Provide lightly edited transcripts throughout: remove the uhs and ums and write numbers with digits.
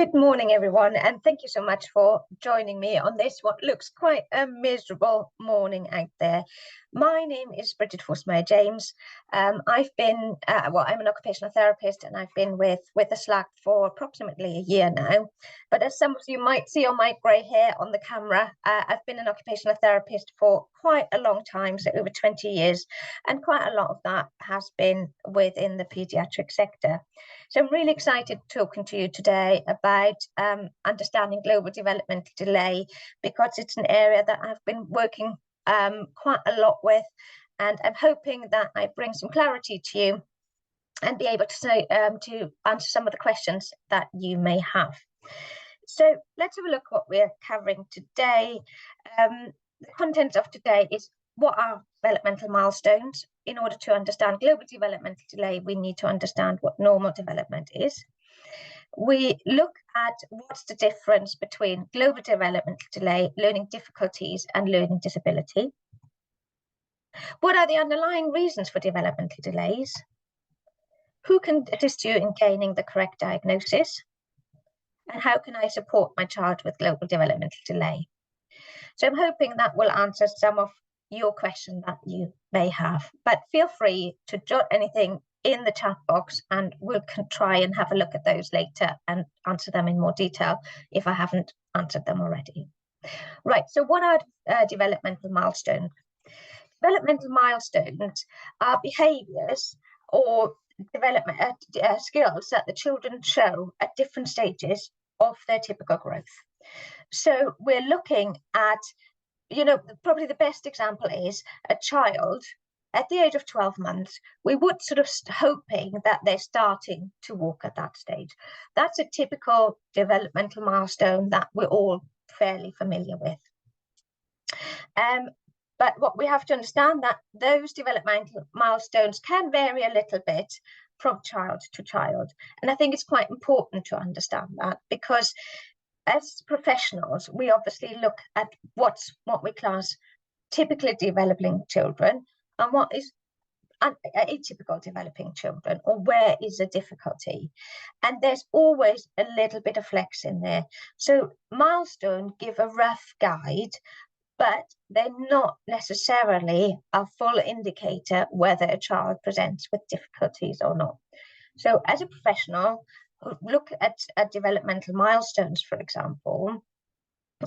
Good morning, everyone, and thank you so much for joining me on this, what looks quite a miserable morning out there. My name is Birgit Forstmaier-James. I've been, I'm an occupational therapist, and I've been with WitherslackGroup for approximately a year now. But as some of you might see on my grey hair on the camera, I've been an occupational therapist for quite a long time, so over 20 years, and quite a lot of that has been within the paediatric sector. So I'm really excited talking to you today about understanding global developmental delay, because it's an area that I've been working quite a lot with, and I'm hoping that I bring some clarity to you and be able to say to answer some of the questions that you may have. So let's have a look at what we're covering today. The content of today is what are developmental milestones. In order to understand global developmental delay, we need to understand what normal development is. We look at what's the difference between global developmental delay, learning difficulties, and learning disability. What are the underlying reasons for developmental delays? Who can assist you in gaining the correct diagnosis? And how can I support my child with global developmental delay? So I'm hoping that will answer some of your questions that you may have, but feel free to jot anything in the chat box and we'll try and have a look at those later and answer them in more detail if I haven't answered them already. Right, so what are developmental milestones? Developmental milestones are behaviours or development skills that the children show at different stages of their typical growth. So we're looking at, probably the best example is a child at the age of 12 months. We would sort of hoping that they're starting to walk at that stage. That's a typical developmental milestone that we're all fairly familiar with. But what we have to understand that those developmental milestones can vary a little bit from child to child. And I think it's quite important to understand that, because as professionals, we obviously look at what we class typically developing children and what is atypical developing children, or where is the difficulty. And there's always a little bit of flex in there. So milestones give a rough guide, but they're not necessarily a full indicator whether a child presents with difficulties or not. So as a professional, look at developmental milestones, for example,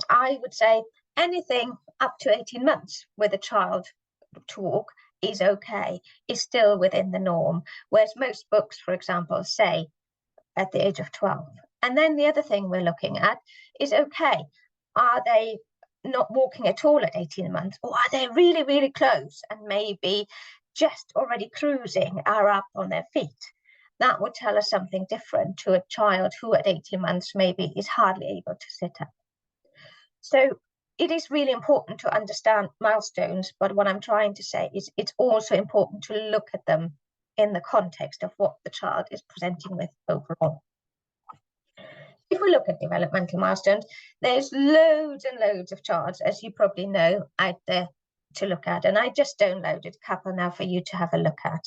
I would say anything up to 18 months with a child to walk is okay, is still within the norm, whereas most books, for example, say at the age of 12. And then the other thing we're looking at is, okay, are they not walking at all at 18 months, or are they really, really close and maybe just already cruising, are up on their feet? That would tell us something different to a child who at 18 months maybe is hardly able to sit up. So it is really important to understand milestones, but what I'm trying to say is it's also important to look at them in the context of what the child is presenting with overall. If we look at developmental milestones, there's loads and loads of charts, as you probably know, out there to look at. And I just downloaded a couple now for you to have a look at.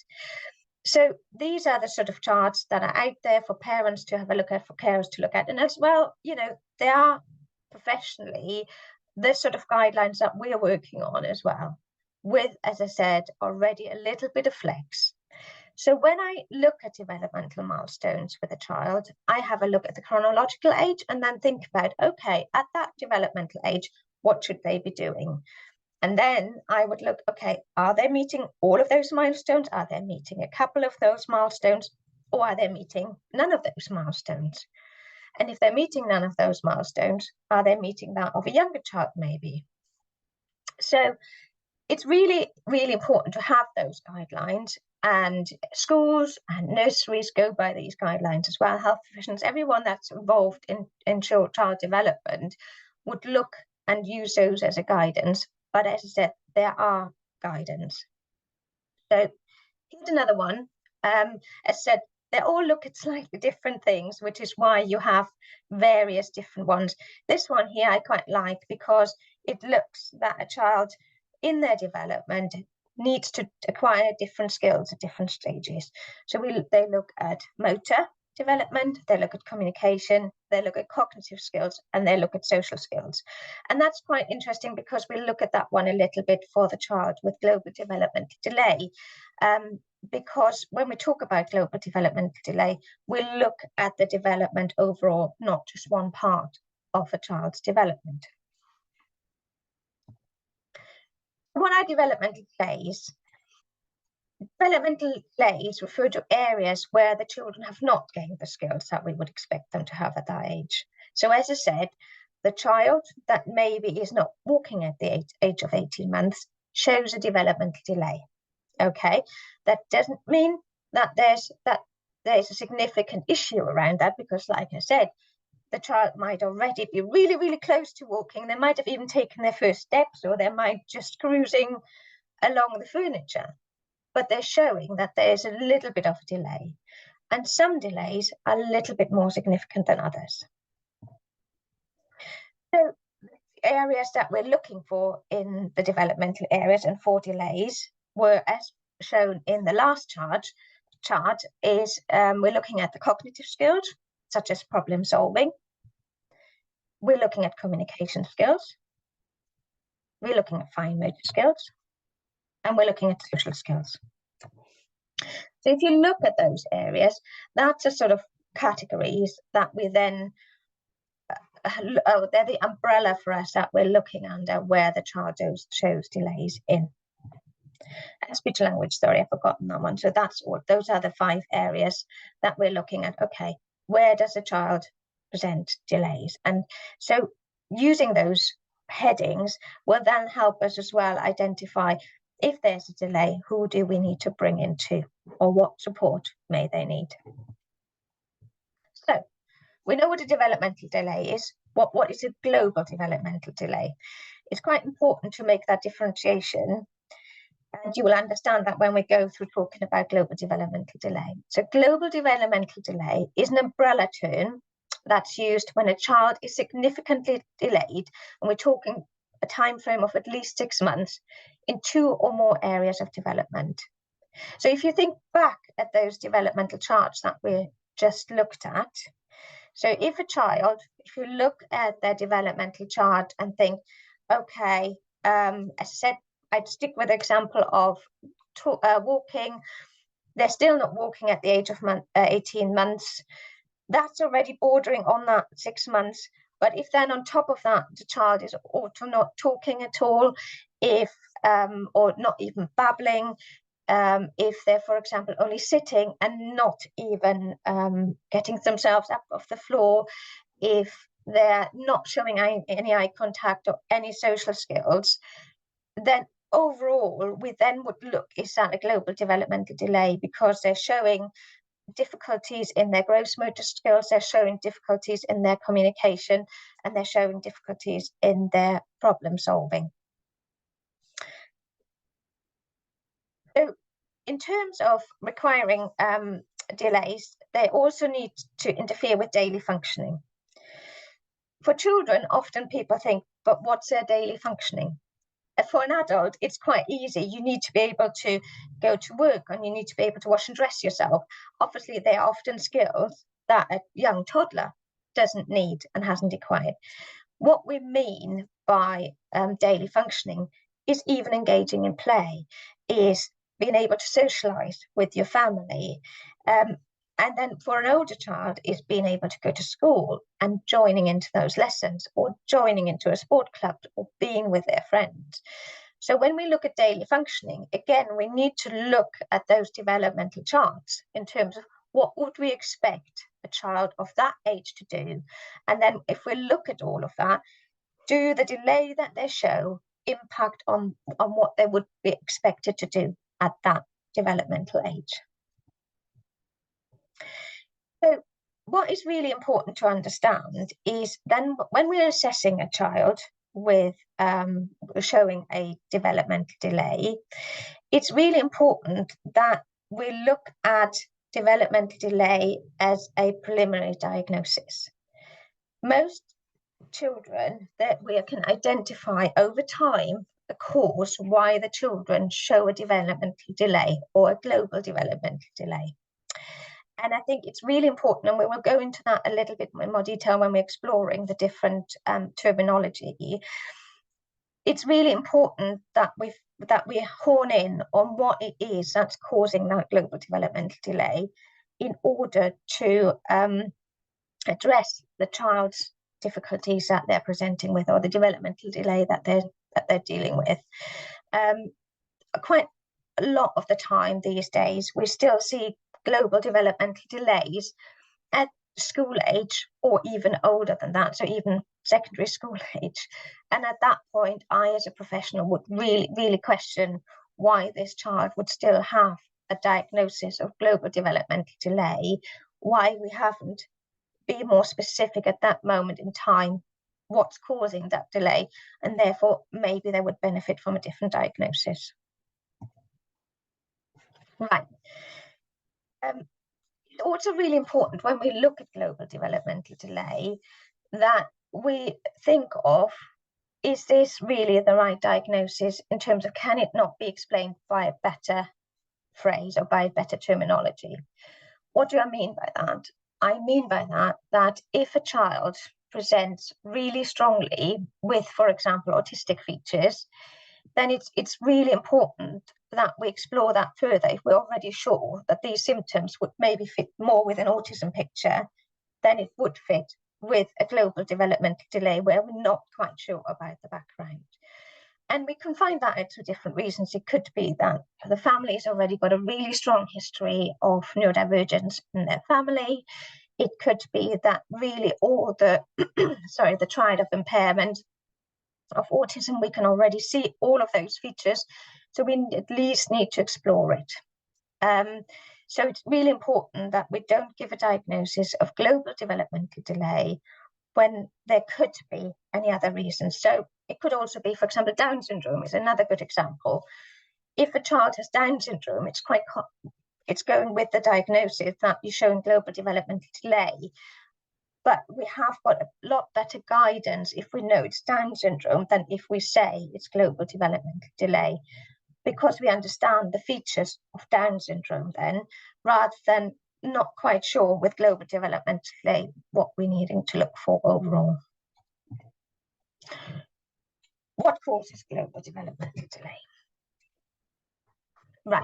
So these are the sort of charts that are out there for parents to have a look at, for carers to look at. And as well, they are professionally the sort of guidelines that we're working on as well, with, as I said, already a little bit of flex. So when I look at developmental milestones with a child, I have a look at the chronological age and then think about, okay, at that developmental age, what should they be doing? And then I would look, okay, are they meeting all of those milestones? Are they meeting a couple of those milestones? Or are they meeting none of those milestones? And if they're meeting none of those milestones, are they meeting that of a younger child maybe? So it's really, really important to have those guidelines, and schools and nurseries go by these guidelines as well. Health professionals, everyone that's involved in child development would look and use those as a guidance. But as I said, there are guidance. So here's another one. As I said, they all look at slightly different things, which is why you have various different ones. This one here I quite like, because it looks that a child in their development needs to acquire different skills at different stages. So they look at motor development, they look at communication, they look at cognitive skills, and they look at social skills. And that's quite interesting because we'll look at that one a little bit for the child with global developmental delay. Because when we talk about global developmental delay, we'll look at the development overall, not just one part of a child's development. What are developmental delays? Developmental delays refer to areas where the children have not gained the skills that we would expect them to have at that age. So as I said, the child that maybe is not walking at the age of 18 months shows a developmental delay. Okay, that doesn't mean that there's a significant issue around that, because like I said, the child might already be really, really close to walking. They might have even taken their first steps, or they might just cruising along the furniture. But they're showing that there's a little bit of a delay. And some delays are a little bit more significant than others. So the areas that we're looking for in the developmental areas and for delays were, as shown in the last chart, is we're looking at the cognitive skills, such as problem solving. We're looking at communication skills. We're looking at fine motor skills. And we're looking at social skills. So if you look at those areas, that's a sort of categories that we then, they're the umbrella for us that we're looking under where the child shows delays in. And speech language, sorry, I've forgotten that one. So that's what, those are the 5 areas that we're looking at. Okay, where does a child present delays? And so using those headings will then help us as well identify if there's a delay, who do we need to bring in to, or what support may they need? So we know what a developmental delay is. What is a global developmental delay? It's quite important to make that differentiation, and you will understand that when we go through talking about global developmental delay. So global developmental delay is an umbrella term that's used when a child is significantly delayed, and we're talking a time frame of at least 6 months in 2 or more areas of development. So if you think back at those developmental charts that we just looked at, so if a child, if you look at their developmental chart and think, okay, as I said, I'd stick with the example of walking. They're still not walking at the age of 18 months. That's already bordering on that 6 months. But if then on top of that, the child is also not talking at all, if or not even babbling, if they're, for example, only sitting and not even getting themselves up off the floor, if they're not showing any eye contact or any social skills, then overall, we then would look, is that a global developmental delay? Because they're showing difficulties in their gross motor skills, they're showing difficulties in their communication, and they're showing difficulties in their problem solving. So in terms of requiring delays, they also need to interfere with daily functioning. For children, often people think, but what's their daily functioning? For an adult, it's quite easy. You need to be able to go to work, and you need to be able to wash and dress yourself. Obviously, they are often skills that a young toddler doesn't need and hasn't acquired. What we mean by daily functioning is even engaging in play, is being able to socialize with your family. And then for an older child is being able to go to school and joining into those lessons, or joining into a sport club, or being with their friends. So when we look at daily functioning, again, we need to look at those developmental charts in terms of what would we expect a child of that age to do. And then if we look at all of that, do the delay that they show impact on what they would be expected to do at that developmental age? So what is really important to understand is then when we're assessing a child with showing a developmental delay, it's really important that we look at developmental delay as a preliminary diagnosis. Most children that we can identify over time the cause why the children show a developmental delay or a global developmental delay. And I think it's really important, and we will go into that a little bit in more detail when we're exploring the different terminology. It's really important that we hone in on what it is that's causing that global developmental delay in order to address the child's difficulties that they're presenting with, or the developmental delay that they're dealing with. Quite a lot of the time these days, we still see global developmental delays at school age or even older than that, so even secondary school age. And at that point, I, as a professional, would really question why this child would still have a diagnosis of global developmental delay, why we haven't been more specific at that moment in time what's causing that delay, and therefore maybe they would benefit from a different diagnosis. Right. It's also really important when we look at global developmental delay that we think of, is this really the right diagnosis in terms of, can it not be explained by a better phrase or by better terminology? What do I mean by that? I mean by that if a child presents really strongly with, for example, autistic features, then it's really important that we explore that further. If we're already sure that these symptoms would maybe fit more with an autism picture than it would fit with a global developmental delay where we're not quite sure about the background. And we can find that out for different reasons. It could be that the family's already got a really strong history of neurodivergence in their family. It could be that really all the the triad of impairment of autism, we can already see all of those features, so we at least need to explore it. So it's really important that we don't give a diagnosis of global developmental delay when there could be any other reasons. So it could also be, for example, Down syndrome is another good example. If a child has Down syndrome, it's going with the diagnosis that you're showing global developmental delay. But we have got a lot better guidance if we know it's Down syndrome than if we say it's global developmental delay, because we understand the features of Down syndrome then, rather than not quite sure with global developmental delay what we're needing to look for overall. What causes global developmental delay? Right.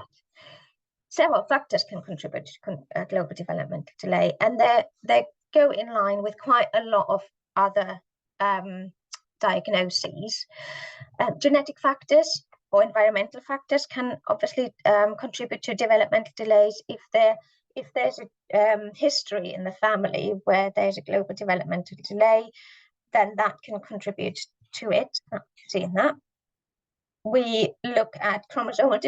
Several factors can contribute to global developmental delay, and they go in line with quite a lot of other diagnoses. Genetic factors or environmental factors can obviously contribute to developmental delays. If there's a history in the family where there's a global developmental delay, then that can contribute to it. Seeing that. We look at chromosomal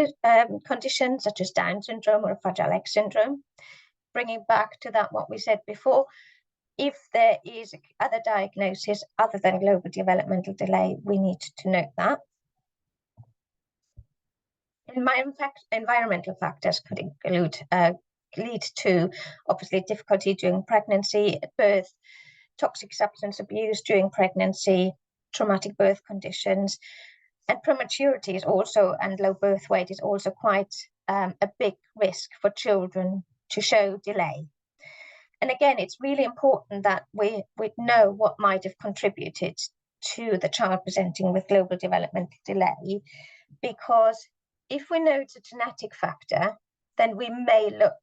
conditions such as Down syndrome or Fragile X syndrome. Bringing back to that what we said before, if there is other diagnosis other than global developmental delay, we need to note that. Environmental factors could include lead to obviously difficulty during pregnancy, at birth, toxic substance abuse during pregnancy, traumatic birth conditions. And prematurity is also, and low birth weight is also quite a big risk for children to show delay. And again, it's really important that we know what might have contributed to the child presenting with global developmental delay, because if we know it's a genetic factor, then we may look,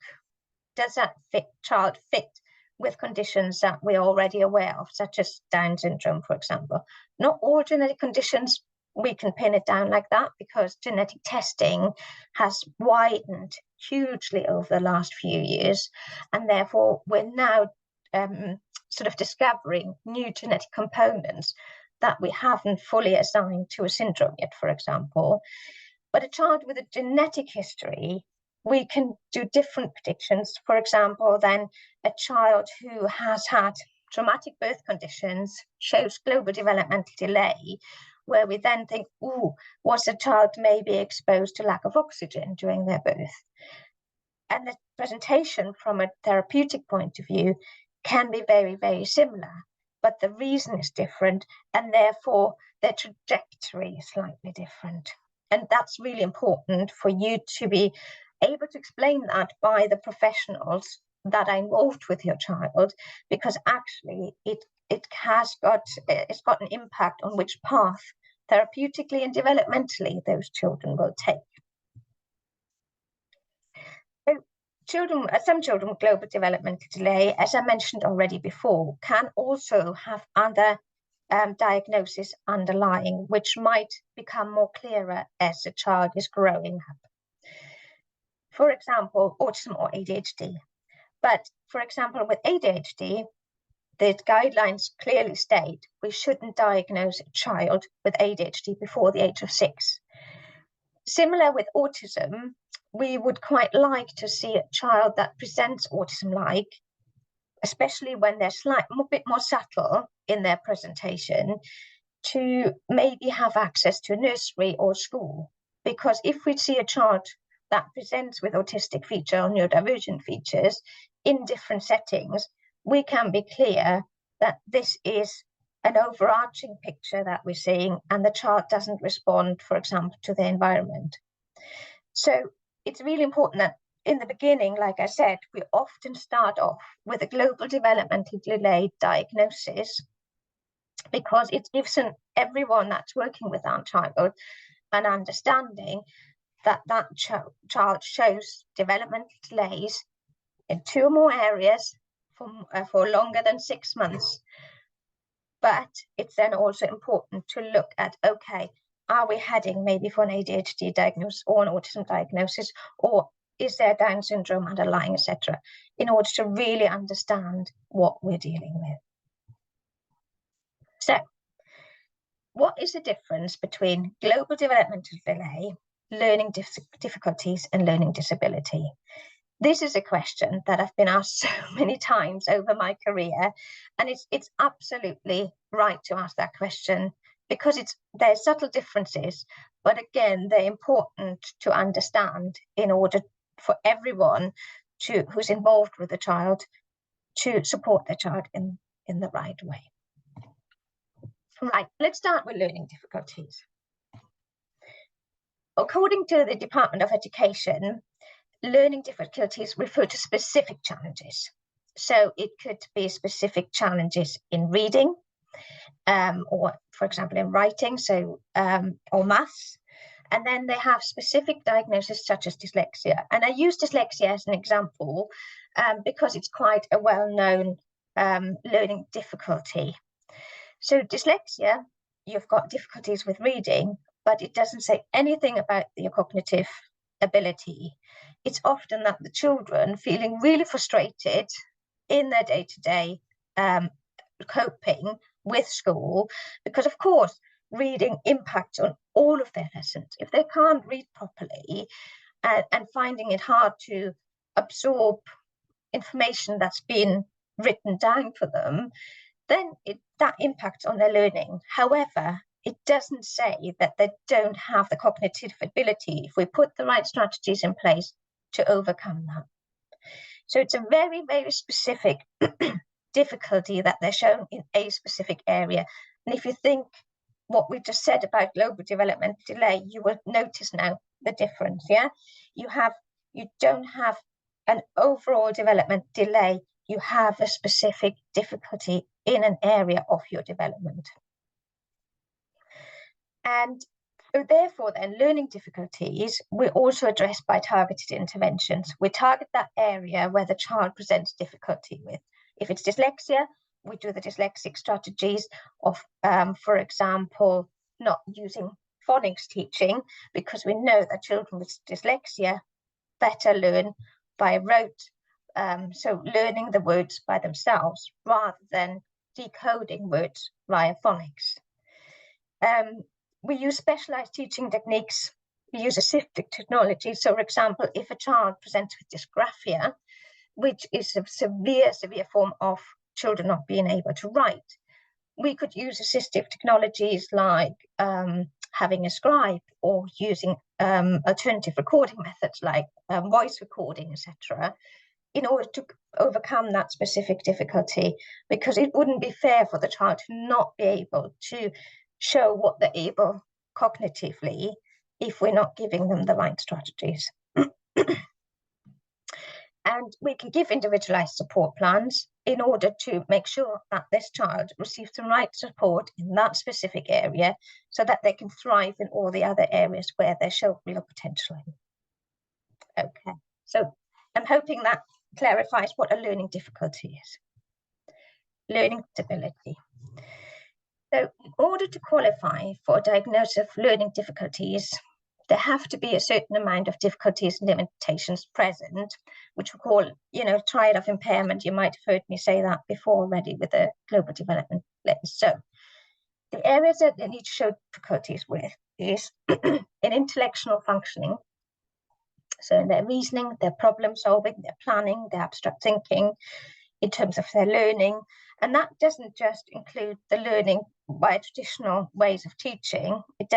does that child fit with conditions that we're already aware of, such as Down syndrome, for example. Not all genetic conditions we can pin it down like that, because genetic testing has widened hugely over the last few years, and therefore we're now sort of discovering new genetic components that we haven't fully assigned to a syndrome yet, for example. But a child with a genetic history, we can do different predictions. For example, then a child who has had traumatic birth conditions shows global developmental delay, where we then think, was the child maybe exposed to lack of oxygen during their birth? And the presentation from a therapeutic point of view can be very, very similar, but the reason is different, and therefore their trajectory is slightly different. And that's really important for you to be able to explain that by the professionals that are involved with your child, because actually it's got an impact on which path therapeutically and developmentally those children will take. Some children with global developmental delay, as I mentioned already before, can also have other diagnoses underlying, which might become more clearer as the child is growing up. For example, autism or ADHD. But for example, with ADHD, the guidelines clearly state we shouldn't diagnose a child with ADHD before the age of 6. Similar with autism, we would quite like to see a child that presents autism-like, especially when they're a bit more subtle in their presentation, to maybe have access to a nursery or school. Because if we see a child that presents with autistic feature or neurodivergent features in different settings, we can be clear that this is an overarching picture that we're seeing, and the child doesn't respond, for example, to the environment. So it's really important that in the beginning, like I said, we often start off with a global developmental delay diagnosis, because it gives everyone that's working with our child an understanding that child shows developmental delays in 2 or more areas for longer than 6 months. But it's then also important to look at, okay, are we heading maybe for an ADHD diagnosis or an autism diagnosis, or is there Down syndrome underlying, etc., in order to really understand what we're dealing with. So, what is the difference between global developmental delay, learning difficulties, and learning disability? This is a question that I've been asked so many times over my career, and it's absolutely right to ask that question, because there's subtle differences, but again, they're important to understand in order for everyone who's involved with the child to support the child in the right way. Right, let's start with learning difficulties. According to the Department of Education, learning difficulties refer to specific challenges. So it could be specific challenges in reading, or for example in writing, or maths. And then they have specific diagnoses such as dyslexia. And I use dyslexia as an example because it's quite a well-known learning difficulty. So dyslexia, you've got difficulties with reading, but it doesn't say anything about your cognitive ability. It's often that the children feeling really frustrated in their day-to-day coping with school, because of course reading impacts on all of their lessons. If they can't read properly and finding it hard to absorb information that's been written down for them, then that impacts on their learning. However, it doesn't say that they don't have the cognitive ability if we put the right strategies in place to overcome that. So it's a very, very specific difficulty that they're shown in a specific area. And if you think what we just said about global developmental delay, you will notice now the difference. Yeah, you don't have an overall development delay, you have a specific difficulty in an area of your development. And so therefore then learning difficulties we also address by targeted interventions. We target that area where the child presents difficulty with. If it's dyslexia, we do the dyslexic strategies of, for example, not using phonics teaching, because we know that children with dyslexia better learn by rote, so learning the words by themselves rather than decoding words via phonics. We use specialized teaching techniques. We use assistive technology. So, for example, if a child presents with dysgraphia, which is a severe form of children not being able to write, we could use assistive technologies like having a scribe, or using alternative recording methods like voice recording, etc., in order to overcome that specific difficulty, because it wouldn't be fair for the child to not be able to show what they're able cognitively if we're not giving them the right strategies. And we can give individualized support plans in order to make sure that this child receives the right support in that specific area so that they can thrive in all the other areas where they show real potential in. Okay, so I'm hoping that clarifies what a learning difficulty is. Learning disability. So in order to qualify for a diagnosis of learning difficulties, there have to be a certain amount of difficulties and limitations present, which we call, triad of impairment. You might have heard me say that before already with the global development delay. So the areas that they need to show difficulties with is in intellectual functioning. So in their reasoning, their problem solving, their planning, their abstract thinking, in terms of their learning. And that doesn't just include the learning by traditional ways of teaching, it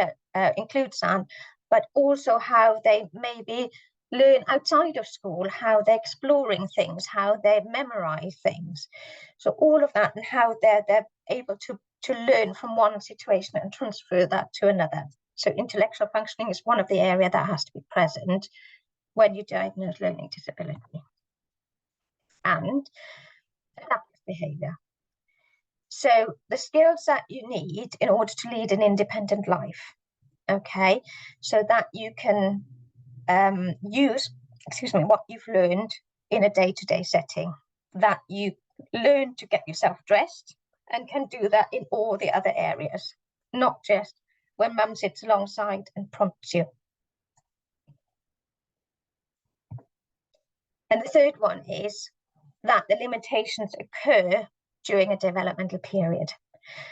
includes that, but also how they maybe learn outside of school, how they're exploring things, how they memorize things. So all of that and how they're able to learn from one situation and transfer that to another. So intellectual functioning is one of the areas that has to be present when you diagnose learning disability. And adaptive behavior. So the skills that you need in order to lead an independent life, okay, so that you can use, what you've learned in a day-to-day setting, that you learn to get yourself dressed and can do that in all the other areas, not just when mum sits alongside and prompts you. And the third one is that the limitations occur during a developmental period.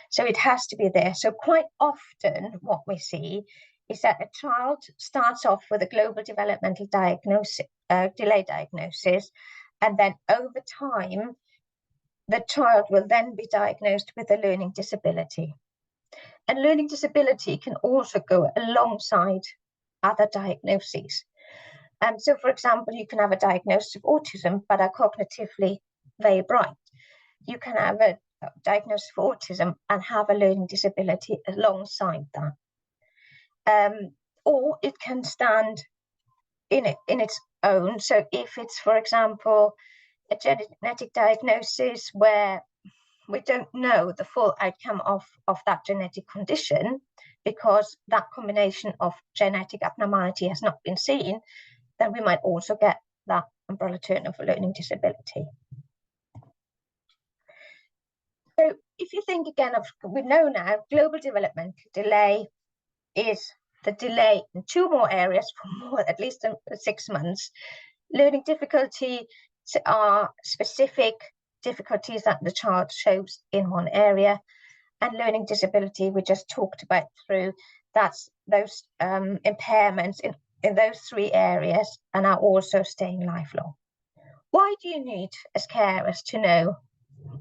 So it has to be there. So quite often what we see is that a child starts off with a global developmental delay diagnosis, and then over time, the child will then be diagnosed with a learning disability. And learning disability can also go alongside other diagnoses. So, for example, you can have a diagnosis of autism, but are cognitively very bright. You can have a diagnosis of autism and have a learning disability alongside that. Or it can stand in its own. So if it's, for example, a genetic diagnosis where we don't know the full outcome of that genetic condition because that combination of genetic abnormality has not been seen, then we might also get that umbrella term of a learning disability. So if you think again of, we know now, global developmental delay is the delay in two more areas for more, at least 6 months. Learning difficulty are specific difficulties that the child shows in one area, and learning disability we just talked about through, that's those impairments in those 3 areas and are also staying lifelong. Why do you need as carers to know,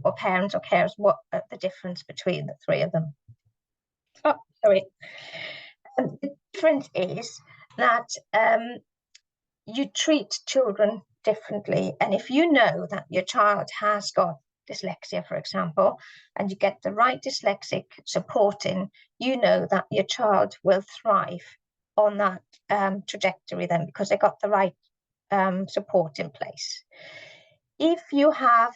or parents or carers, what the difference between the 3 of them? Oh, sorry. The difference is that you treat children differently. And if you know that your child has got dyslexia, for example, and you get the right dyslexic support in, you know that your child will thrive on that trajectory then, because they got the right support in place. If you have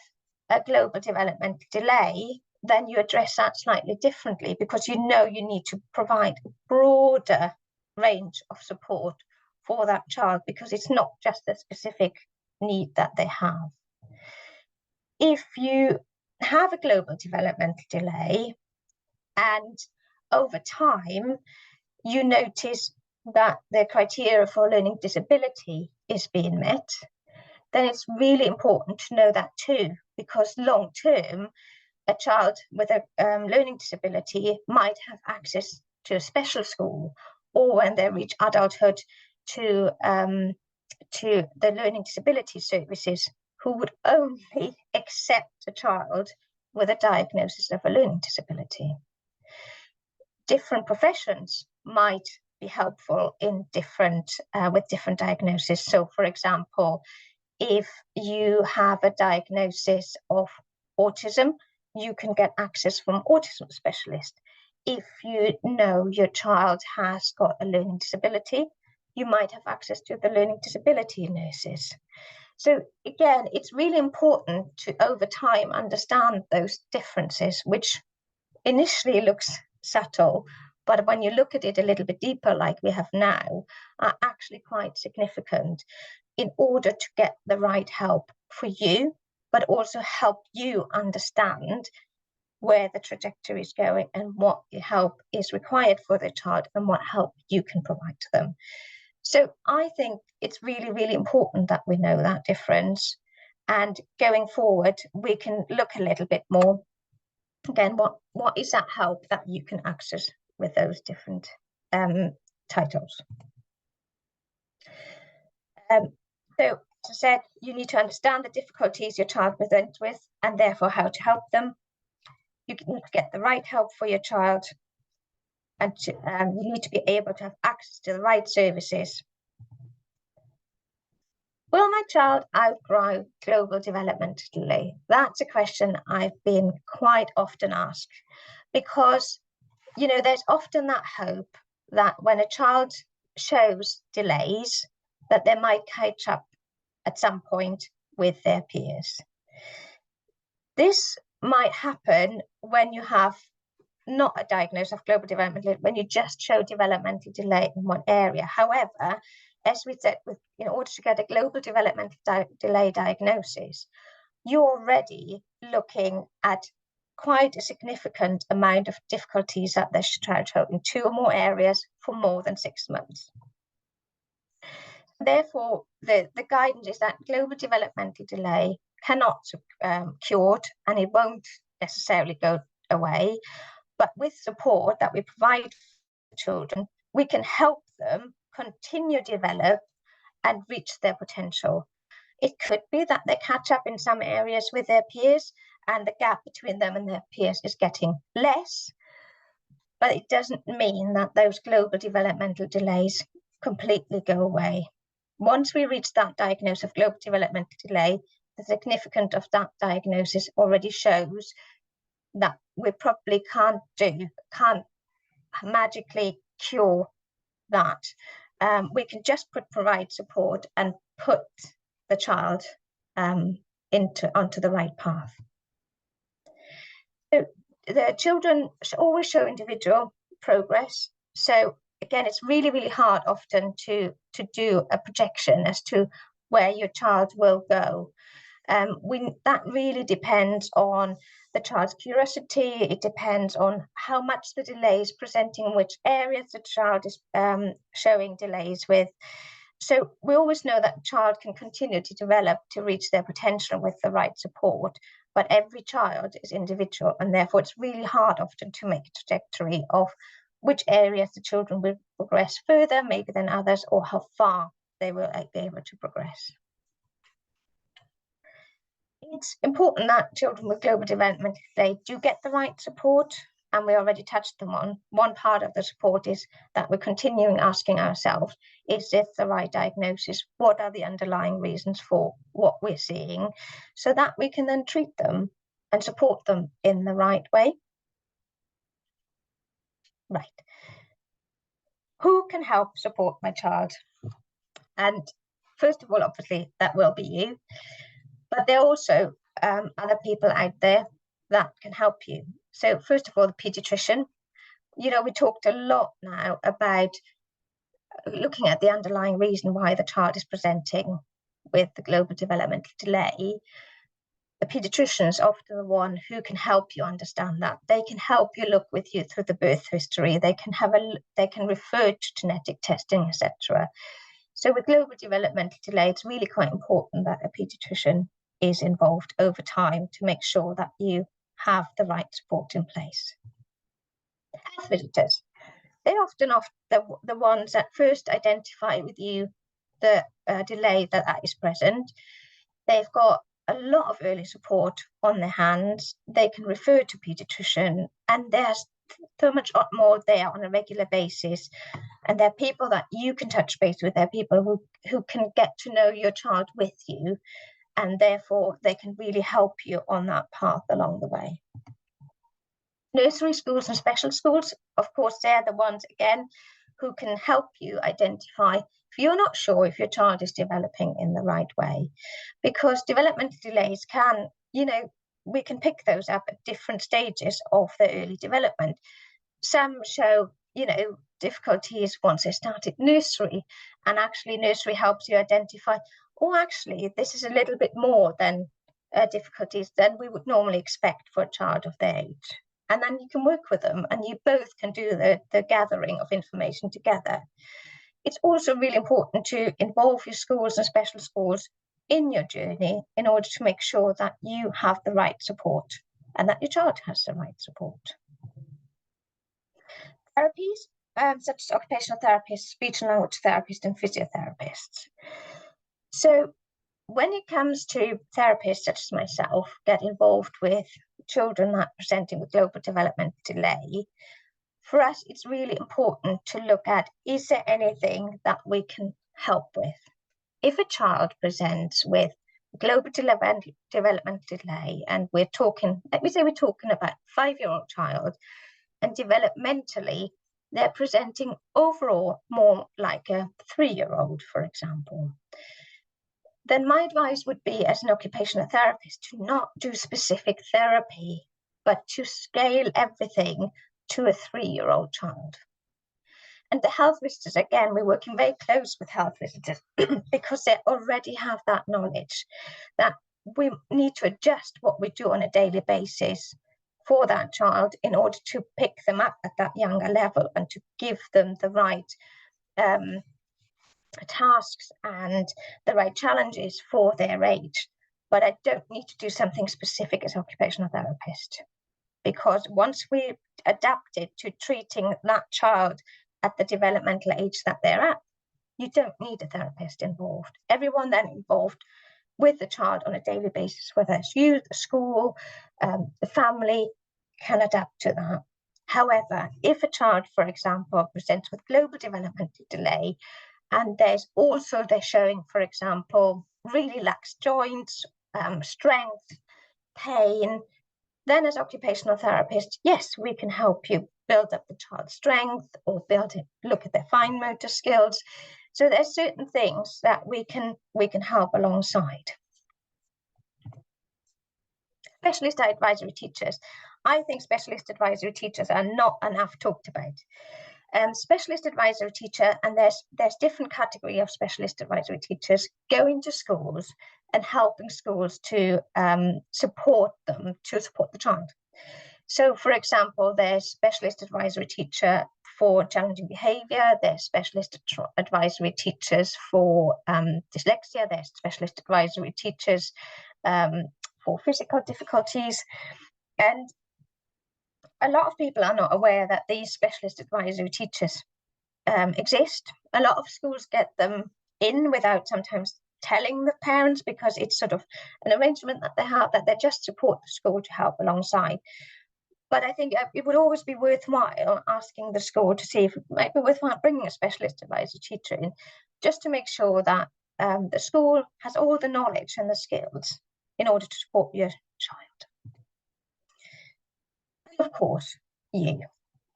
a global developmental delay, then you address that slightly differently, because you know you need to provide a broader range of support for that child, because it's not just the specific need that they have. If you have a global developmental delay and over time you notice that the criteria for learning disability is being met, then it's really important to know that too, because long term, a child with a learning disability might have access to a special school, or when they reach adulthood, to the learning disability services, who would only accept a child with a diagnosis of a learning disability. Different professions might be helpful in different with different diagnoses. So, for example, if you have a diagnosis of autism, you can get access from autism specialist. If you know your child has got a learning disability, you might have access to the learning disability nurses. So again, it's really important to, over time, understand those differences, which initially looks subtle, but when you look at it a little bit deeper, like we have now, are actually quite significant in order to get the right help for you, but also help you understand where the trajectory is going and what help is required for the child and what help you can provide to them. So I think it's really, really important that we know that difference. And going forward, we can look a little bit more, again, what is that help that you can access with those different titles. So, as I said, you need to understand the difficulties your child presents with and therefore how to help them. You need to get the right help for your child, and you need to be able to have access to the right services. Will my child outgrow global developmental delay? That's a question I've been quite often asked, because, you know, there's often that hope that when a child shows delays, that they might catch up at some point with their peers. This might happen when you have not a diagnosis of global developmental delay, when you just show developmental delay in one area. However, as we said, in order to get a global developmental delay diagnosis, you're already looking at quite a significant amount of difficulties that the child showed in 2 or more areas for more than 6 months. Therefore, the guidance is that global developmental delay cannot be cured, and it won't necessarily go away. But with support that we provide for children, we can help them continue to develop and reach their potential. It could be that they catch up in some areas with their peers, and the gap between them and their peers is getting less. But it doesn't mean that those global developmental delays completely go away. Once we reach that diagnosis of global developmental delay, the significance of that diagnosis already shows that we probably can't magically cure that. We can just provide support and put the child onto the right path. So the children always show individual progress. So again, it's really, really hard often to do a projection as to where your child will go. That really depends on the child's curiosity. It depends on how much the delay is presenting, in which areas the child is showing delays with. So we always know that the child can continue to develop to reach their potential with the right support, but every child is individual, and therefore it's really hard often to make a trajectory of which areas the children will progress further, maybe than others, or how far they will be able to progress. It's important that children with global developmental delay do get the right support, and we already touched them on. One part of the support is that we're continuing asking ourselves, is this the right diagnosis? What are the underlying reasons for what we're seeing? So that we can then treat them and support them in the right way. Right. Who can help support my child? And first of all, obviously, that will be you. But there are also other people out there that can help you. So first of all, the pediatrician. You know, we talked a lot now about looking at the underlying reason why the child is presenting with the global developmental delay. The pediatrician is often the one who can help you understand that. They can help you look with you through the birth history. They can refer to genetic testing, etc. So with global developmental delay, it's really quite important that a pediatrician is involved over time to make sure that you have the right support in place. Health visitors, they're often the ones that first identify with you the delay that is present. They've got a lot of early support on their hands. They can refer to pediatrician, and there's so much more there on a regular basis. And they're people that you can touch base with. They're people who can get to know your child with you, and therefore they can really help you on that path along the way. Nursery schools and special schools, of course, they're the ones, again, who can help you identify if you're not sure if your child is developing in the right way. Because developmental delays can, we can pick those up at different stages of the early development. Some show, difficulties once they start at nursery, and actually nursery helps you identify, oh, actually, this is a little bit more than difficulties than we would normally expect for a child of their age. And then you can work with them and you both can do the gathering of information together. It's also really important to involve your schools and special schools in your journey in order to make sure that you have the right support and that your child has the right support. Therapies, such as occupational therapists, speech and language therapists, and physiotherapists. So when it comes to therapists such as myself, get involved with children that are presenting with global developmental delay, for us, it's really important to look at, is there anything that we can help with? If a child presents with global developmental delay, and we're talking, let me say we're talking about a 5-year-old child, and developmentally, they're presenting overall more like a 3-year-old, for example, then my advice would be, as an occupational therapist, to not do specific therapy, but to scale everything to a 3-year-old child. And the health visitors, again, we're working very close with health visitors because they already have that knowledge that we need to adjust what we do on a daily basis for that child in order to pick them up at that younger level and to give them the right tasks and the right challenges for their age. But I don't need to do something specific as occupational therapist, because once we adapt it to treating that child at the developmental age that they're at, you don't need a therapist involved. Everyone then involved with the child on a daily basis, whether it's you, the school, the family, can adapt to that. However, if a child, for example, presents with global developmental delay, and there's also, they're showing, for example, really lax joints, strength, pain, then as occupational therapists, yes, we can help you build up the child's strength or look at their fine motor skills. So there's certain things that we can help alongside. Specialist advisory teachers. I think specialist advisory teachers are not enough talked about. Specialist advisory teacher, and there's different category of specialist advisory teachers going to schools and helping schools to support the child. So, for example, there's specialist advisory teacher for challenging behaviour, there's specialist advisory teachers for dyslexia, there's specialist advisory teachers for physical difficulties, and a lot of people are not aware that these specialist advisory teachers exist. A lot of schools get them in without sometimes telling the parents, because it's sort of an arrangement that they have, that they just support the school to help alongside. But I think it would always be worthwhile asking the school to see if it might be worthwhile bringing a specialist advisory teacher in, just to make sure that the school has all the knowledge and the skills in order to support your child. Of course, you,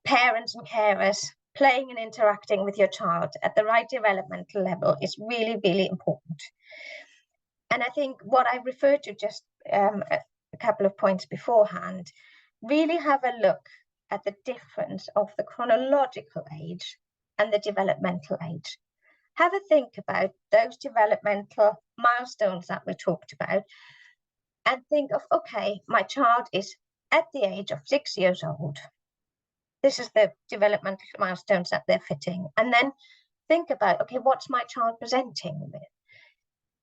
parents and carers, playing and interacting with your child at the right developmental level is really, really important. And I think what I referred to just a couple of points beforehand, really have a look at the difference of the chronological age and the developmental age. Have a think about those developmental milestones that we talked about, and think of, okay, my child is at the age of 6 years old. This is the developmental milestones that they're fitting. And then think about, okay, what's my child presenting with?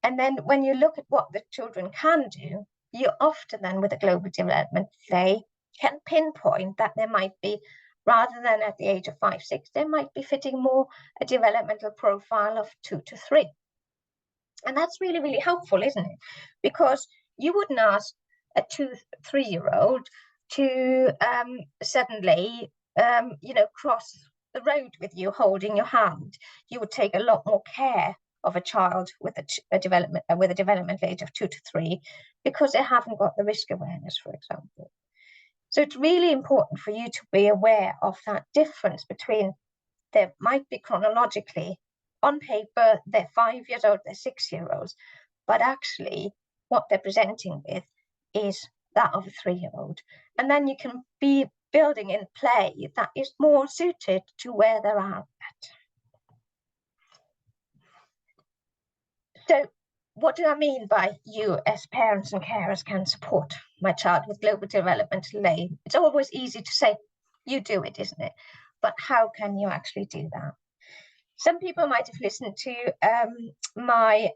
And then when you look at what the children can do, you often then, with a global developmental delay, can pinpoint that there might be, rather than at the age of 5, 6, there might be fitting more a developmental profile of 2 to 3. And that's really, really helpful, isn't it? Because you wouldn't ask a 2, 3-year-old to suddenly, cross the road with you holding your hand. You would take a lot more care of a child with a developmental age of 2 to 3, because they haven't got the risk awareness, for example. So it's really important for you to be aware of that difference between They might be chronologically, on paper, they're 5 years old, they're 6-year-olds, but actually what they're presenting with is that of a 3-year-old. And then you can be building in play that is more suited to where they're at. So what do I mean by you as parents and carers can support my child with global developmental delay? It's always easy to say, you do it, isn't it? But how can you actually do that? Some people might have listened to my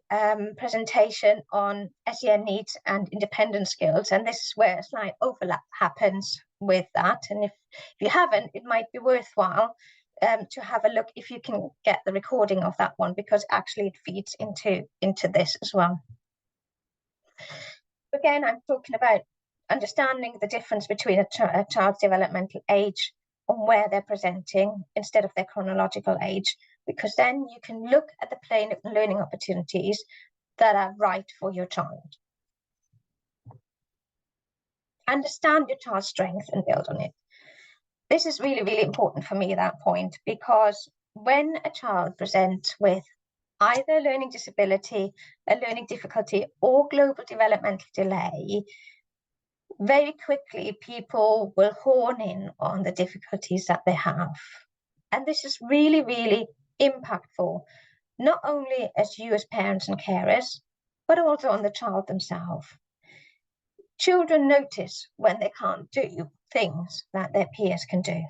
presentation on SEN needs and independent skills, and this is where a slight overlap happens with that. And if you haven't, it might be worthwhile to have a look if you can get the recording of that one, because actually it feeds into this as well. Again, I'm talking about understanding the difference between a child's developmental age and where they're presenting instead of their chronological age, because then you can look at the plane of learning opportunities that are right for your child. Understand your child's strength and build on it. This is really, really important for me, that point, because when a child presents with either learning disability, a learning difficulty, or global developmental delay, very quickly people will hone in on the difficulties that they have. And this is really, really impactful, not only as you as parents and carers, but also on the child themselves. Children notice when they can't do things that their peers can do.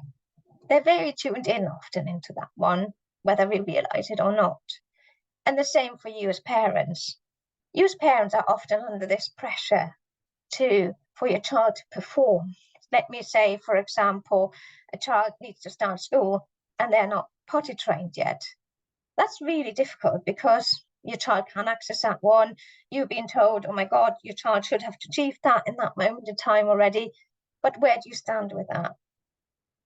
They're very tuned in often into that one, whether we realize it or not. And the same for you as parents. You as parents are often under this pressure for your child to perform. Let me say, for example, a child needs to start school and they're not potty trained yet. That's really difficult because your child can't access that one. You've been told, oh my God, your child should have achieved that in that moment in time already. But where do you stand with that?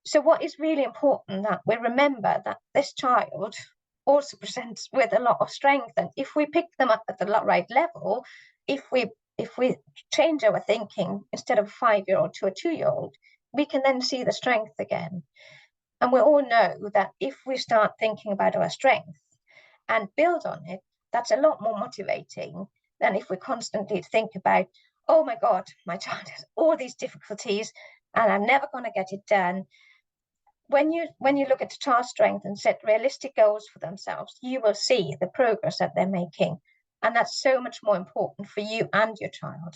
So what is really important that we remember that this child also presents with a lot of strength. And if we pick them up at the right level, if we change our thinking, instead of a 5-year-old to a 2-year-old, we can then see the strength again. And we all know that if we start thinking about our strength and build on it, that's a lot more motivating than if we constantly think about, oh my God, my child has all these difficulties and I'm never going to get it done. When you look at the child's strength and set realistic goals for themselves, you will see the progress that they're making. And that's so much more important for you and your child.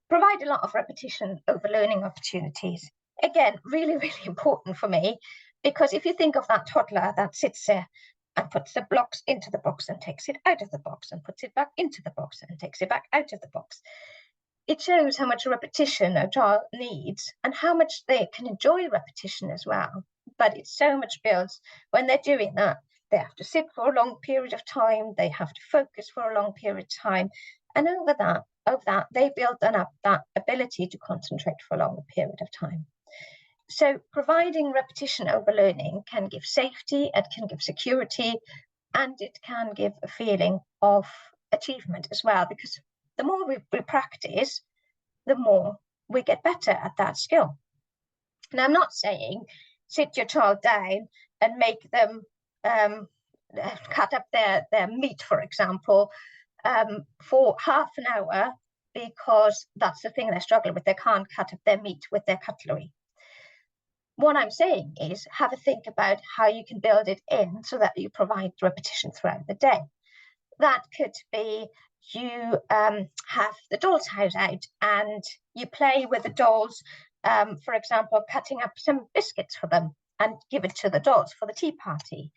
Provide a lot of repetition over learning opportunities. Again, really, really important for me, because if you think of that toddler that sits there and puts the blocks into the box and takes it out of the box and puts it back into the box and takes it back out of the box, it shows how much repetition a child needs and how much they can enjoy repetition as well. But it's so much builds when they're doing that. They have to sit for a long period of time. They have to focus for a long period of time. And over that, they build up that ability to concentrate for a longer period of time. So providing repetition over learning can give safety, it can give security, and it can give a feeling of achievement as well, because the more we practice, the more we get better at that skill. Now, I'm not saying sit your child down and make them cut up their meat, for example, for half an hour, because that's the thing they're struggling with. They can't cut up their meat with their cutlery. What I'm saying is have a think about how you can build it in so that you provide repetition throughout the day. That could be you have the doll's house out and you play with the dolls, for example, cutting up some biscuits for them and give it to the dolls for the tea party.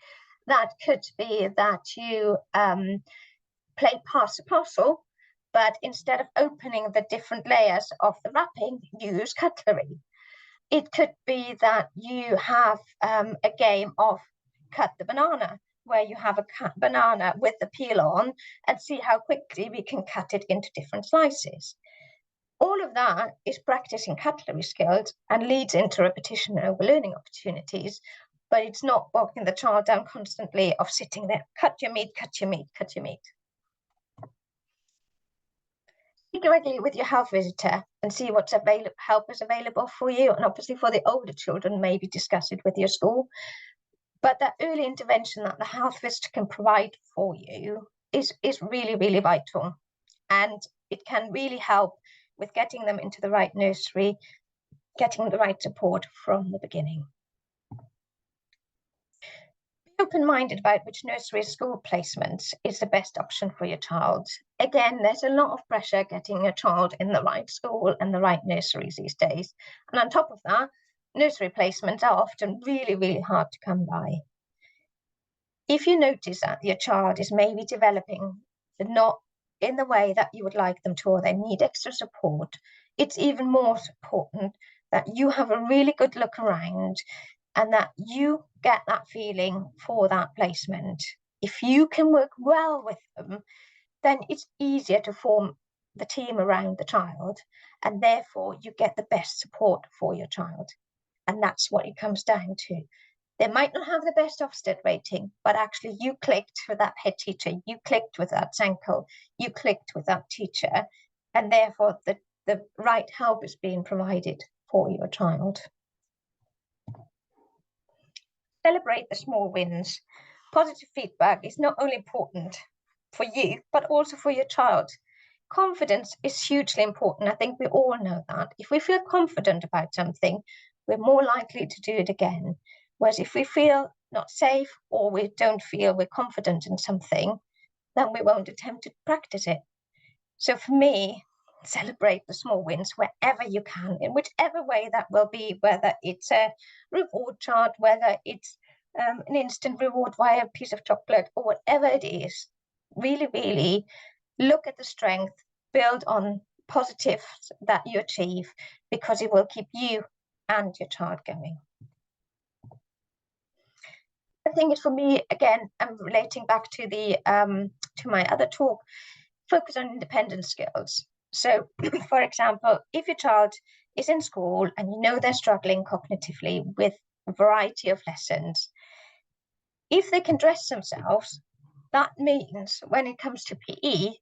That could be that you play pass a parcel, but instead of opening the different layers of the wrapping, use cutlery. It could be that you have a game of cut the banana, where you have a banana with the peel on and see how quickly we can cut it into different slices. All of that is practicing cutlery skills and leads into repetition over learning opportunities, but it's not bogging the child down constantly of sitting there, cut your meat, cut your meat, cut your meat. Speak regularly with your health visitor and see what's help is available for you. And obviously for the older children, maybe discuss it with your school. But that early intervention that the health visitor can provide for you is really, really vital. And it can really help with getting them into the right nursery, getting the right support from the beginning. Be open-minded about which nursery school placement is the best option for your child. Again, there's a lot of pressure getting your child in the right school and the right nurseries these days. And on top of that, nursery placements are often really, really hard to come by. If you notice that your child is maybe developing not in the way that you would like them to, or they need extra support, it's even more important that you have a really good look around and that you get that feeling for that placement. If you can work well with them, then it's easier to form the team around the child, and therefore you get the best support for your child. And that's what it comes down to. They might not have the best Ofsted rating, but actually you clicked with that head teacher, you clicked with that Senko, you clicked with that teacher, and therefore the right help is being provided for your child. Celebrate the small wins. Positive feedback is not only important for you, but also for your child. Confidence is hugely important. I think we all know that. If we feel confident about something, we're more likely to do it again. Whereas if we feel not safe or we don't feel we're confident in something, then we won't attempt to practice it. So for me, celebrate the small wins wherever you can, in whichever way that will be, whether it's a reward chart, whether it's an instant reward via a piece of chocolate, or whatever it is. Really, really look at the strength, build on positives that you achieve, because it will keep you and your child going. The thing is, for me, again, I'm relating back to the to my other talk, focus on independent skills. So, for example, if your child is in school and you know they're struggling cognitively with a variety of lessons, if they can dress themselves, that means when it comes to PE,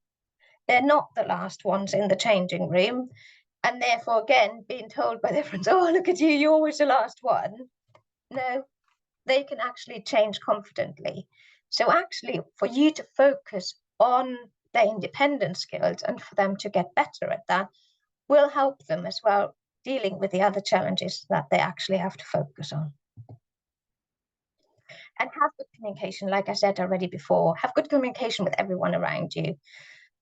they're not the last ones in the changing room. And therefore, again, being told by their friends, oh, look at you, you're always the last one. No, they can actually change confidently. So actually, for you to focus on their independent skills and for them to get better at that will help them as well dealing with the other challenges that they actually have to focus on. And have good communication, like I said already before, have good communication with everyone around you.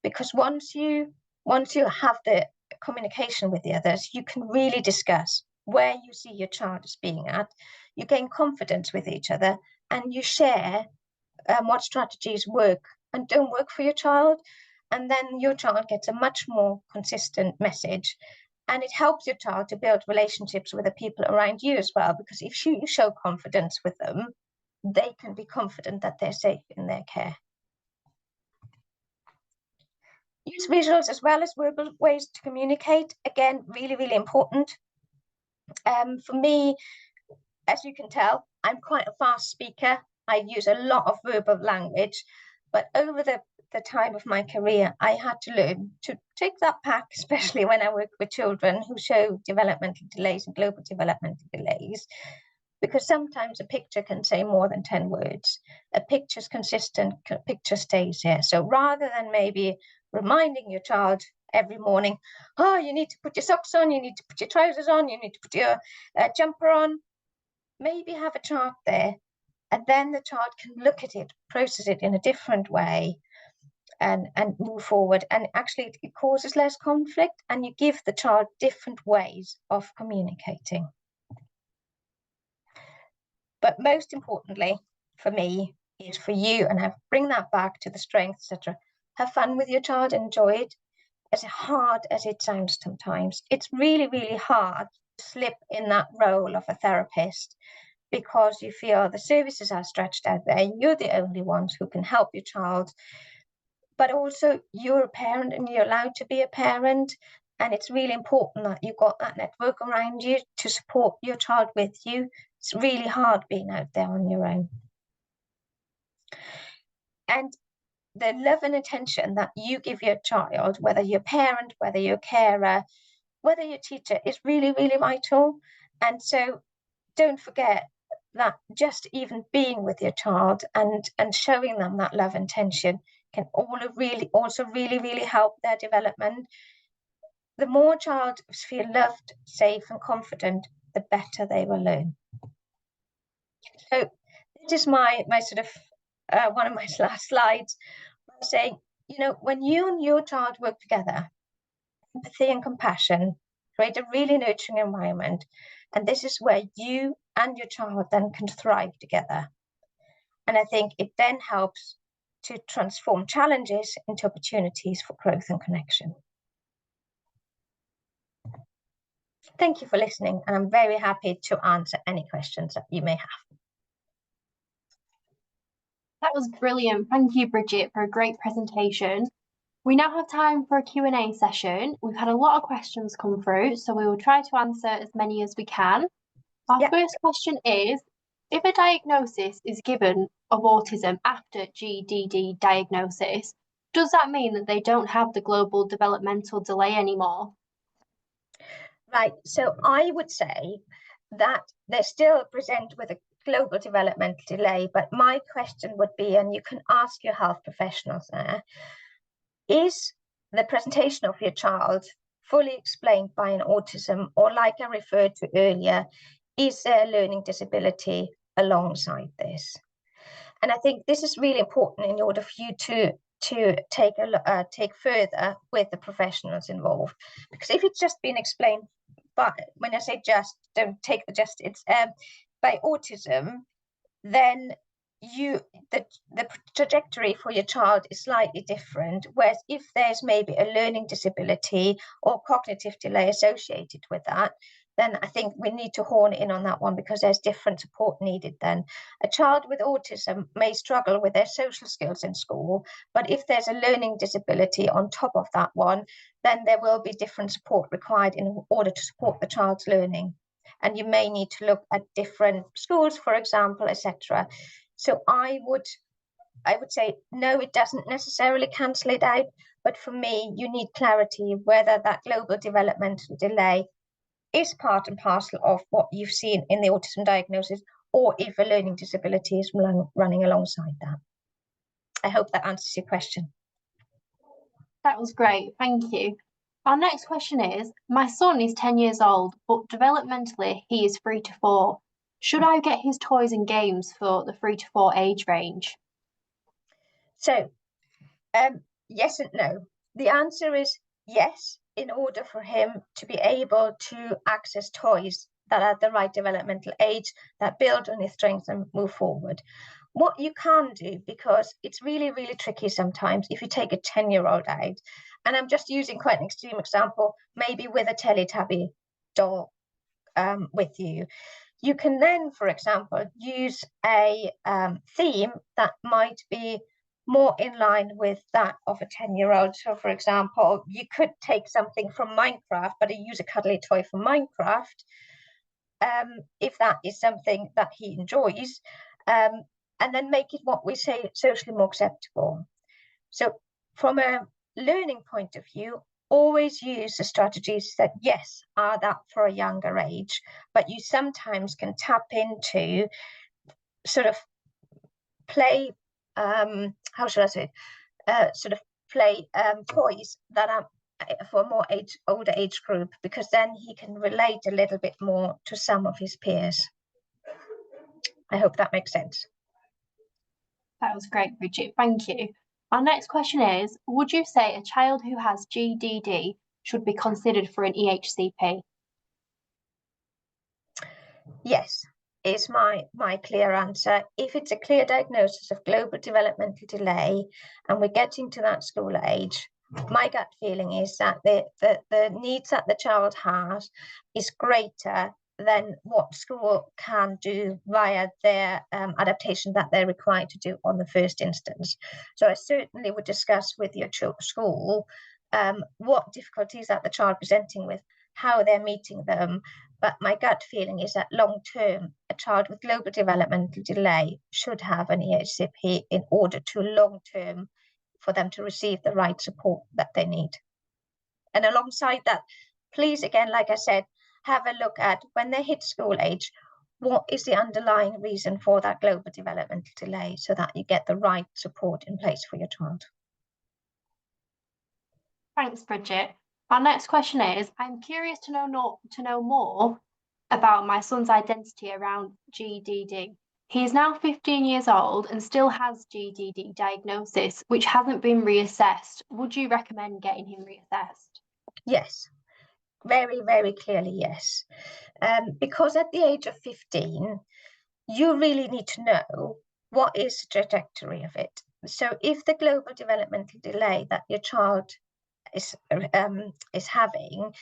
Because once you have the communication with the others, you can really discuss where you see your child as being at. You gain confidence with each other, and you share what strategies work and don't work for your child. And then your child gets a much more consistent message. And it helps your child to build relationships with the people around you as well, because if you show confidence with them, they can be confident that they're safe in their care. Use visuals as well as verbal ways to communicate. Again, really, really important. For me, as you can tell, I'm quite a fast speaker. I use a lot of verbal language, but over the time of my career, I had to learn to take that back, especially when I work with children who show developmental delays and global developmental delays, because sometimes a picture can say more than 10 words. A picture's consistent, a picture stays here. So rather than maybe reminding your child every morning, oh, you need to put your socks on, you need to put your trousers on, you need to put your jumper on, maybe have a chart there, and then the child can look at it, process it in a different way, and move forward. And actually it causes less conflict, and you give the child different ways of communicating. But most importantly for me is for you, and I bring that back to the strengths, etc. Have fun with your child, enjoy it. As hard as it sounds sometimes, it's really, really hard to slip in that role of a therapist, because you feel the services are stretched out there. You're the only ones who can help your child, but also you're a parent and you're allowed to be a parent. And it's really important that you've got that network around you to support your child with you. It's really hard being out there on your own. And the love and attention that you give your child, whether you're a parent, whether you're a carer, whether you're a teacher, is really, really vital. And so don't forget that just even being with your child and showing them that love and attention can also really help their development. The more child feel loved, safe and confident, the better they will learn. So this is my sort of one of my last slides, saying, you know, when you and your child work together, empathy and compassion create a really nurturing environment, and this is where you and your child then can thrive together. And I think it then helps to transform challenges into opportunities for growth and connection. Thank you for listening, and I'm very happy to answer any questions that you may have. That was brilliant. Thank you, Birgit, for a great presentation. We now have time for a Q&A session. We've had a lot of questions come through, so we will try to answer as many as we can. Our first question is, if a diagnosis is given of autism after GDD diagnosis, does that mean that they don't have the global developmental delay anymore? Right, so I would say that they're still present with a global developmental delay, but my question would be, and you can ask your health professionals there, is the presentation of your child fully explained by an autism, or like I referred to earlier, is there a learning disability alongside this? And I think this is really important in order for you to take further with the professionals involved, because if it's just been explained, but when I say just, don't take the just, it's by autism, then the trajectory for your child is slightly different. Whereas if there's maybe a learning disability or cognitive delay associated with that, then I think we need to hone in on that one, because there's different support needed then. A child with autism may struggle with their social skills in school, but if there's a learning disability on top of that one, then there will be different support required in order to support the child's learning. And you may need to look at different schools, for example, etc. So I would say, no, it doesn't necessarily cancel it out. But for me, you need clarity whether that global developmental delay is part and parcel of what you've seen in the autism diagnosis, or if a learning disability is running alongside that. I hope that answers your question. That was great, thank you. Our next question is, my son is 10 years old, but developmentally he is 3 to 4. Should I get his toys and games for the 3 to 4 age range? So, yes and no. The answer is yes, in order for him to be able to access toys that are at the right developmental age, that build on his strengths and move forward. What you can do, because it's really, really tricky sometimes, if you take a 10-year-old out, and I'm just using quite an extreme example, maybe with a Teletubby doll with you, you can then, for example, use a theme that might be more in line with that of a 10-year-old. So, for example, you could take something from Minecraft, but use a cuddly toy from Minecraft, if that is something that he enjoys, and then make it what we say socially more acceptable. So from a learning point of view, always use the strategies that, yes, are that for a younger age, but you sometimes can tap into sort of play, how should I say, sort of play toys that are for a more older age group, because then he can relate a little bit more to some of his peers. I hope that makes sense. That was great, Birgit, thank you. Our next question is, would you say a child who has GDD should be considered for an EHCP? Yes, is my clear answer. If it's a clear diagnosis of global developmental delay and we're getting to that school age, my gut feeling is that the needs that the child has is greater than what school can do via their adaptation that they're required to do on the first instance. So I certainly would discuss with your school what difficulties that the child presenting with, how they're meeting them. But my gut feeling is that long term, a child with global developmental delay should have an EHCP in order to long term for them to receive the right support that they need. And alongside that, please, again, like I said, have a look at when they hit school age, what is the underlying reason for that global developmental delay, so that you get the right support in place for your child. Thanks, Bridget. Our next question is, I'm curious to know more about my son's identity around GDD. He is now 15 years old and still has GDD diagnosis, which hasn't been reassessed. Would you recommend getting him reassessed? Yes, very, very clearly, yes. Because at the age of 15, you really need to know what is the trajectory of it. So if the global developmental delay that your child is having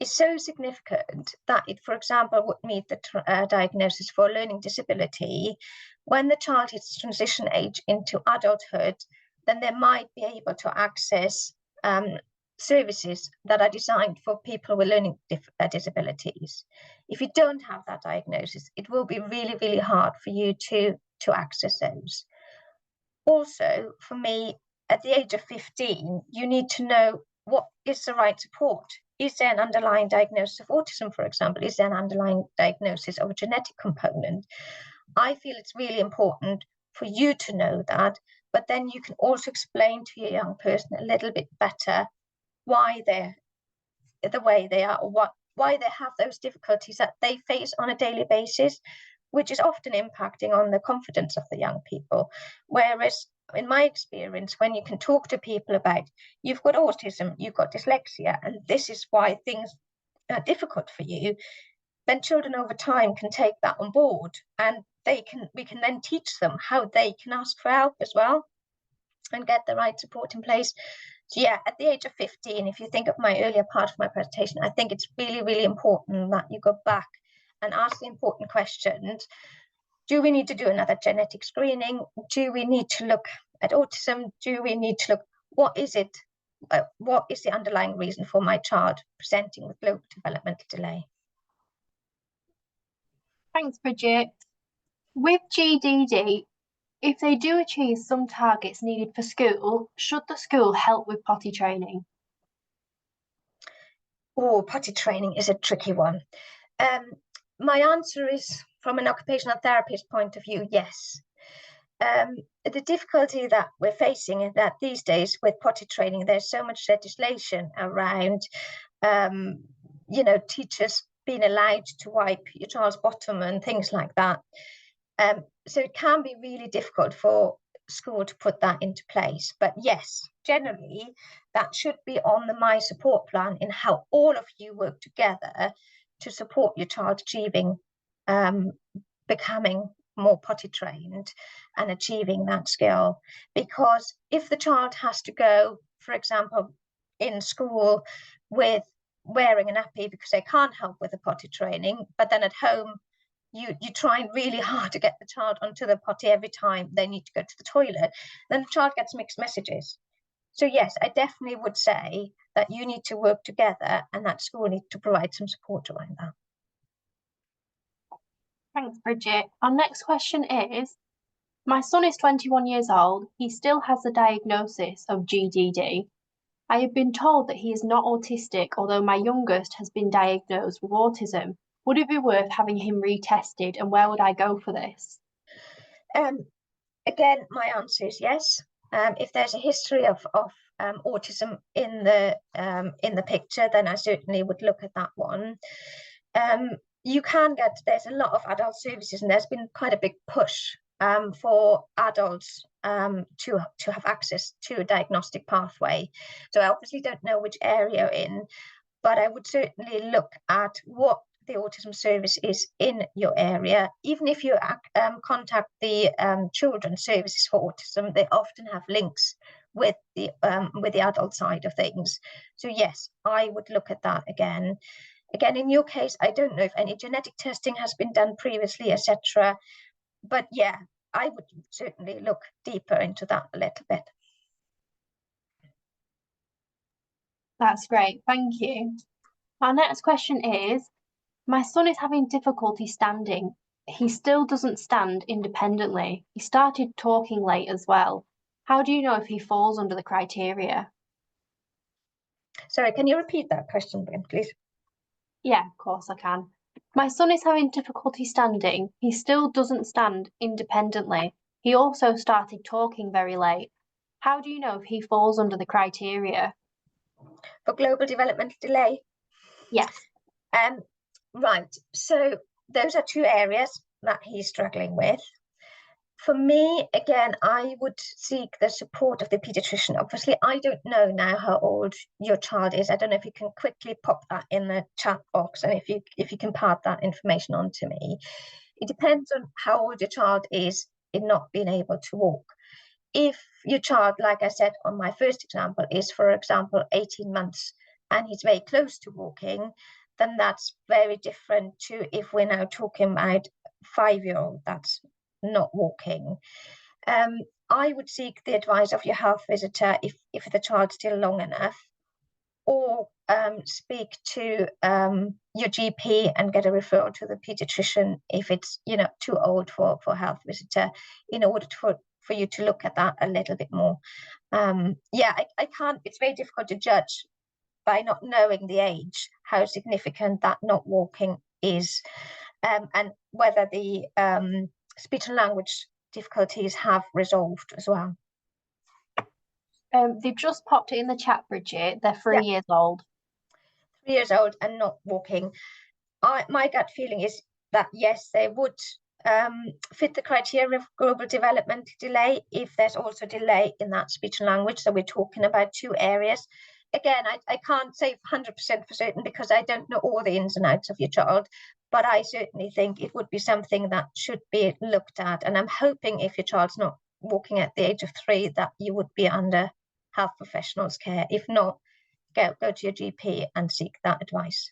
is so significant that it, for example, would meet the diagnosis for learning disability, when the child hits transition age into adulthood, then they might be able to access services that are designed for people with learning disabilities. If you don't have that diagnosis, it will be really, really hard for you to access those. Also, for me, at the age of 15, you need to know what is the right support. Is there an underlying diagnosis of autism, for example? Is there an underlying diagnosis of a genetic component? I feel it's really important for you to know that, but then you can also explain to your young person a little bit better why they're the way they are, or why they have those difficulties that they face on a daily basis, which is often impacting on the confidence of the young people. Whereas in my experience, when you can talk to people about, you've got autism, you've got dyslexia, and this is why things are difficult for you, then children over time can take that on board, and we can then teach them how they can ask for help as well and get the right support in place. So yeah, at the age of 15, if you think of my earlier part of my presentation, I think it's really, really important that you go back and ask the important questions. Do we need to do another genetic screening? Do we need to look at autism? Do we need to look, what is it? What is the underlying reason for my child presenting with global developmental delay? Thanks, Bridget. With GDD, if they do achieve some targets needed for school, should the school help with potty training? Oh, potty training is a tricky one. My answer is, from an occupational therapist point of view, yes. The difficulty that we're facing is that these days with potty training, there's so much legislation around, teachers being allowed to wipe your child's bottom and things like that. So it can be really difficult for school to put that into place. But yes, generally, that should be on the My Support plan, in how all of you work together to support your child achieving, becoming more potty trained and achieving that skill. Because if the child has to go, for example, in school with wearing a nappy because they can't help with the potty training, but then at home you trying really hard to get the child onto the potty every time they need to go to the toilet, then the child gets mixed messages. So yes, I definitely would say that you need to work together, and that school needs to provide some support around that. Thanks, Bridget. Our next question is, my son is 21 years old. He still has the diagnosis of GDD. I have been told that he is not autistic, although my youngest has been diagnosed with autism. Would it be worth having him retested, and where would I go for this? Again, my answer is yes. If there's a history of autism in the picture, then I certainly would look at that one. There's a lot of adult services, and there's been quite a big push for adults to have access to a diagnostic pathway. So I obviously don't know which area you're in, but I would certainly look at what the autism service is in your area. Even if you contact the children's services for autism, they often have links with the adult side of things. So yes, I would look at that again. Again, in your case, I don't know if any genetic testing has been done previously, etc. But yeah, I would certainly look deeper into that a little bit. That's great, thank you. Our next question is, my son is having difficulty standing. He still doesn't stand independently. He started talking late as well. How do you know if he falls under the criteria? Sorry, can you repeat that question again, please? Yeah, of course I can. My son is having difficulty standing. He still doesn't stand independently. He also started talking very late. How do you know if he falls under the criteria? For global developmental delay? Yes. Right, so those are two areas that he's struggling with. For me, again, I would seek the support of the pediatrician. Obviously, I don't know now how old your child is. I don't know if you can quickly pop that in the chat box, and if you can pass that information on to me. It depends on how old your child is in not being able to walk. If your child, like I said on my first example, is, for example, 18 months and he's very close to walking, then that's very different to if we're now talking about 5-year-old that's not walking. I would seek the advice of your health visitor if the child's still long enough, or speak to your GP and get a referral to the pediatrician if it's too old for health visitor, in order for you to look at that a little bit more. I can't, it's very difficult to judge by not knowing the age how significant that not walking is, and whether the speech and language difficulties have resolved as well. They've just popped it in the chat, Bridget. They're 3 years old. 3 years old and not walking. My gut feeling is that yes, they would fit the criteria of global developmental delay if there's also delay in that speech and language. So we're talking about two areas. Again, I can't say 100% for certain because I don't know all the ins and outs of your child, but I certainly think it would be something that should be looked at. And I'm hoping if your child's not walking at the age of 3, that you would be under health professionals' care. If not, go to your GP and seek that advice.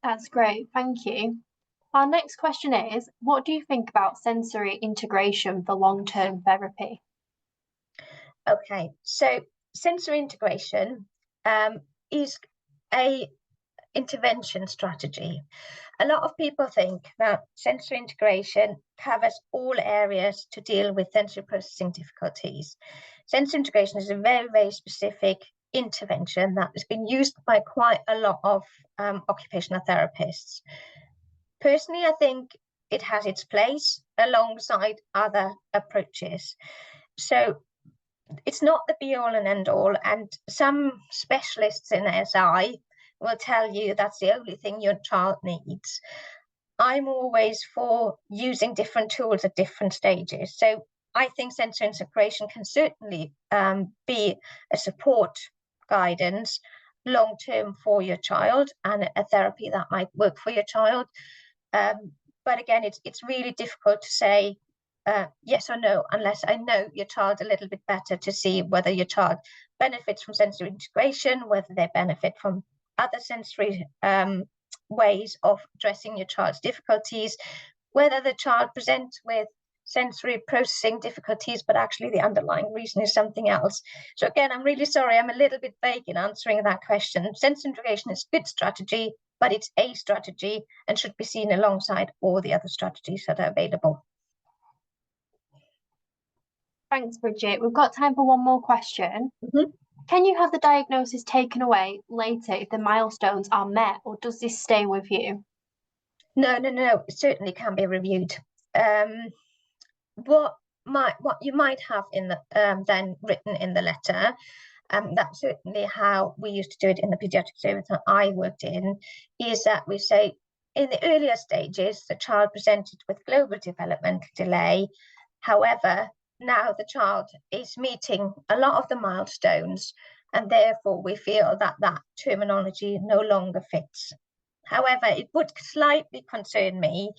That's great, thank you. Our next question is, what do you think about sensory integration for long-term therapy? Okay, so sensory integration is a intervention strategy. A lot of people think that sensory integration covers all areas to deal with sensory processing difficulties. Sensory integration is a very, very specific intervention that has been used by quite a lot of occupational therapists. Personally, I think it has its place alongside other approaches. So it's not the be all and end all, and some specialists in SI will tell you that's the only thing your child needs. I'm always for using different tools at different stages. So I think sensory integration can certainly be a support guidance long term for your child, and a therapy that might work for your child. But again, it's really difficult to say yes or no, unless I know your child a little bit better to see whether your child benefits from sensory integration, whether they benefit from other sensory ways of addressing your child's difficulties, whether the child presents with sensory processing difficulties, but actually the underlying reason is something else. So again, I'm really sorry, I'm a little bit vague in answering that question. Sensory integration is a good strategy, but it's a strategy and should be seen alongside all the other strategies that are available. Thanks, Bridget. We've got time for one more question. Mm-hmm. Can you have the diagnosis taken away later if the milestones are met, or does this stay with you? No, it certainly can be reviewed. What you might have in the then written in the letter, that's certainly how we used to do it in the pediatric service that I worked in, is that we say in the earlier stages the child presented with global developmental delay. However, now the child is meeting a lot of the milestones, and therefore we feel that that terminology no longer fits. However, it would slightly concern me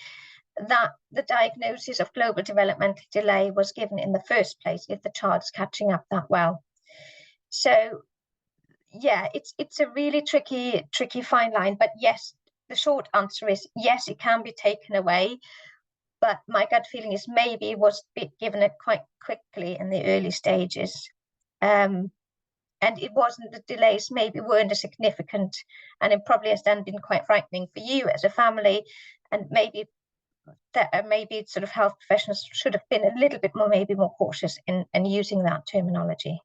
that the diagnosis of global developmental delay was given in the first place if the child's catching up that well. So yeah, it's a really tricky fine line. But yes, the short answer is yes, it can be taken away. But my gut feeling is maybe it was given it quite quickly in the early stages. And it wasn't, the delays maybe weren't as significant, and it probably has then been quite frightening for you as a family, and maybe that maybe sort of health professionals should have been a little bit more, maybe more cautious in using that terminology.